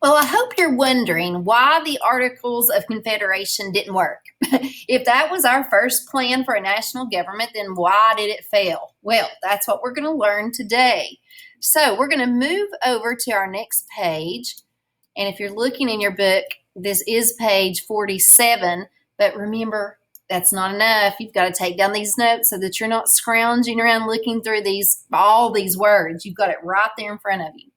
Well, I hope you're wondering why the Articles of Confederation didn't work. If that was our first plan for a national government, then why did it fail? Well, that's what we're going to learn today. So we're going to move over to our next page. And if you're looking in your book, this is page 47. But remember, that's not enough. You've got to take down these notes so that you're not scrounging around looking through all these words. You've got it right there in front of you.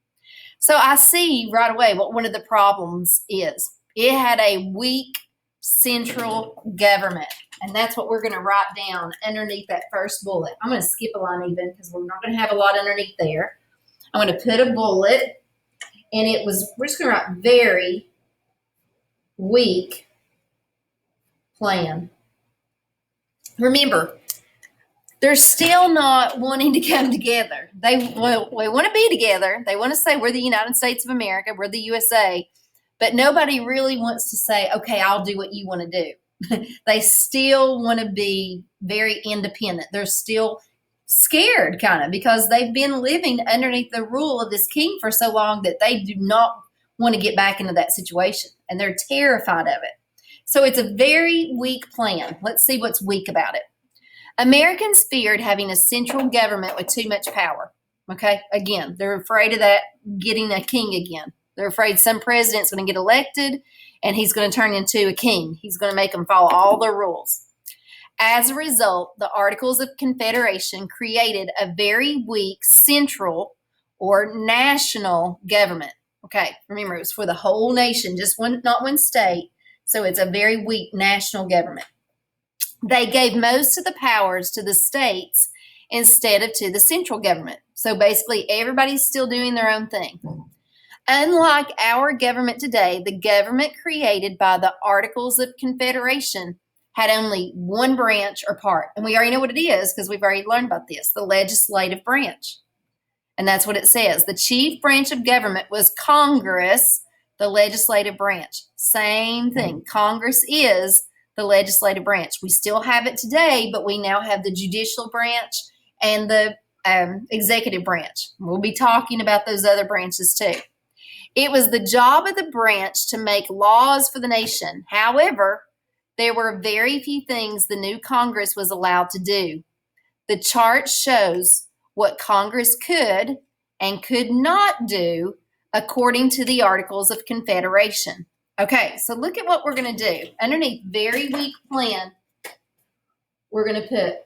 So I see right away what one of the problems is. It had a weak central government, and that's what we're going to write down underneath that first bullet. I'm going to skip a line even because we're not going to have a lot underneath there. I'm going to put a bullet, and we're just going to write very weak plan. Remember, they're still not wanting to come together. They want to be together. They want to say we're the United States of America, we're the USA, but nobody really wants to say, okay, I'll do what you want to do. They still want to be very independent. They're still scared kind of because they've been living underneath the rule of this king for so long that they do not want to get back into that situation, and they're terrified of it. So it's a very weak plan. Let's see what's weak about it. Americans feared having a central government with too much power. Okay, again, they're afraid of that getting a king again. They're afraid some president's going to get elected and he's going to turn into a king. He's going to make them follow all the rules. As a result, the Articles of Confederation created a very weak central or national government. Okay, remember, it was for the whole nation, not one state. So it's a very weak national government. They gave most of the powers to the states instead of to the central government. So basically, everybody's still doing their own thing. Unlike our government today, the government created by the Articles of Confederation had only one branch or part. And we already know what it is because we've already learned about this, the legislative branch. And that's what it says. The chief branch of government was Congress, the legislative branch. Same thing. Congress is the legislative branch. We still have it today, but we now have the judicial branch and the executive branch. We'll be talking about those other branches too. It was the job of the branch to make laws for the nation. However, there were very few things the new Congress was allowed to do. The chart shows what Congress could and could not do according to the Articles of Confederation. Okay, so look at what we're going to do. Underneath very weak plan, we're going to put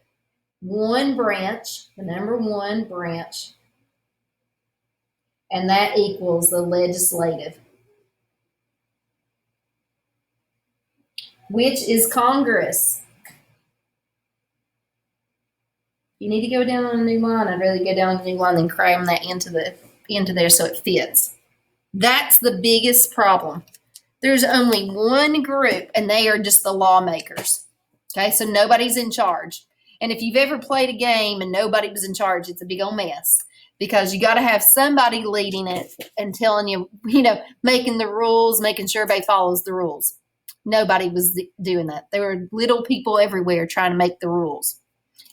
one branch, the number one branch, and that equals the legislative, which is Congress. You need to go down on a new line. I'd rather go down on a new line than cram that into there so it fits. That's the biggest problem. There's only one group, and they are just the lawmakers. Okay, so nobody's in charge. And if you've ever played a game and nobody was in charge, it's a big old mess because you got to have somebody leading it and telling you, making the rules, making sure everybody follows the rules. Nobody was doing that. There were little people everywhere trying to make the rules.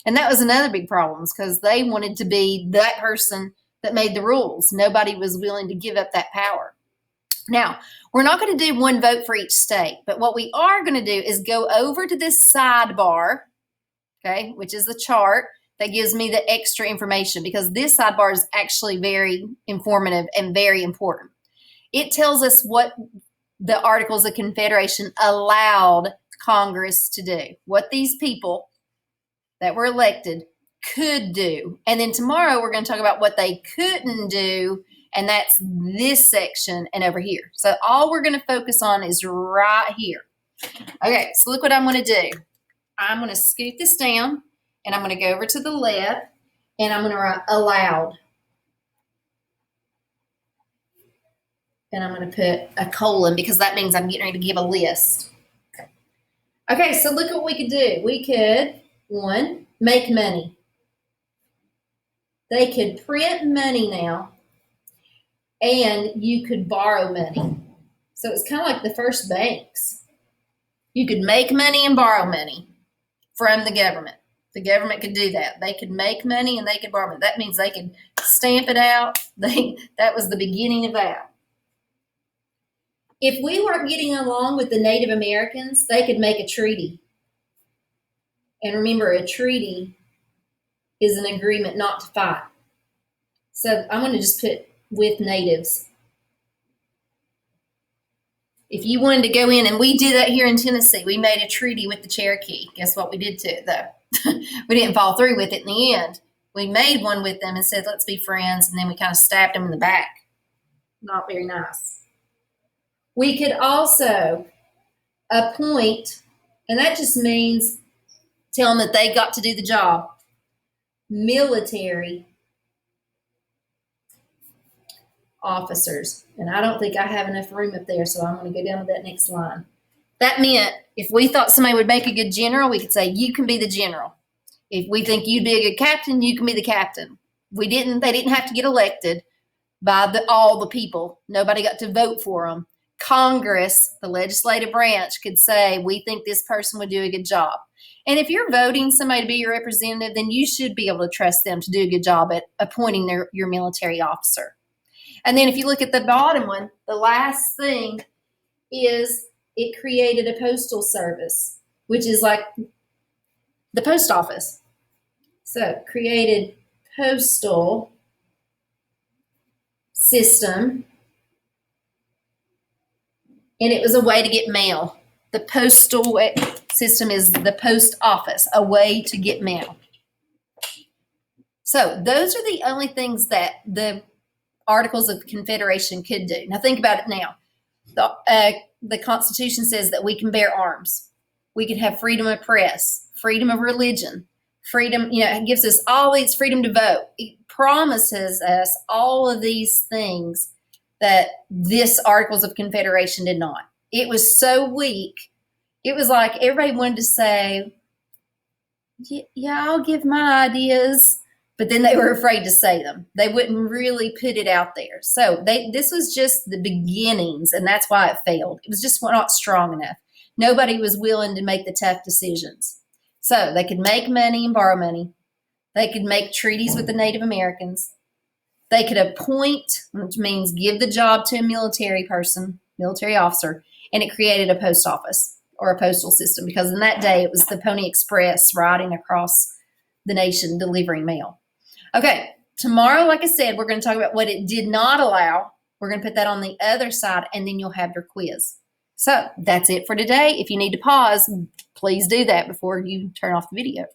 And that was another big problem because they wanted to be that person that made the rules. Nobody was willing to give up that power. Now, we're not going to do one vote for each state, but what we are going to do is go over to this sidebar, okay, which is the chart that gives me the extra information because this sidebar is actually very informative and very important. It tells us what the Articles of Confederation allowed Congress to do, what these people that were elected could do. And then tomorrow we're going to talk about what they couldn't do, and that's this section and over here. So all we're going to focus on is right here. Okay, so look what I'm going to do. I'm going to scoot this down, and I'm going to go over to the left, and I'm going to write allowed. And I'm going to put a colon because that means I'm getting ready to give a list. Okay, so look what we could do. We could, one, make money. They could print money now, and you could borrow money. So it's kind of like the first banks. You could make money and borrow money from the government. The government could do that. They could make money and they could borrow money. That means they could stamp it out. That was the beginning of that. If we weren't getting along with the Native Americans, they could make a treaty. And remember, a treaty is an agreement not to fight. So I'm going to just put with natives. If you wanted to go in, and we did that here in Tennessee, we made a treaty with the Cherokee. Guess what we did to it, though? We didn't follow through with it in the end. We made one with them and said, let's be friends, and then we kind of stabbed them in the back. Not very nice. We could also appoint, and that just means tell them that they got to do the job, military officers. And I don't think I have enough room up there, so I'm going to go down to that next line. That meant if we thought somebody would make a good general, we could say, you can be the general. If we think you'd be a good captain, you can be the captain. They didn't have to get elected by all the people. Nobody got to vote for them. Congress, the legislative branch, could say, we think this person would do a good job. And if you're voting somebody to be your representative, then you should be able to trust them to do a good job at appointing your military officer. And then if you look at the bottom one, the last thing is it created a postal service, which is like the post office. So created postal system, and it was a way to get mail. The postal system is the post office, a way to get mail. So those are the only things that the Articles of Confederation could do. Now think about it now. The Constitution says that we can bear arms. We can have freedom of press, freedom of religion, freedom, it gives us all these freedom to vote. It promises us all of these things that this Articles of Confederation did not. It was so weak. It was like everybody wanted to say, yeah, I'll give my ideas, but then they were afraid to say them. They wouldn't really put it out there. So this was just the beginnings, and that's why it failed. It was just not strong enough. Nobody was willing to make the tough decisions. So they could make money and borrow money. They could make treaties with the Native Americans. They could appoint, which means give the job to a military person, military officer, and it created a post office or a postal system, because in that day it was the Pony Express riding across the nation delivering mail. Okay, tomorrow, like I said, we're going to talk about what it did not allow. We're going to put that on the other side, and then you'll have your quiz. So that's it for today. If you need to pause, please do that before you turn off the video.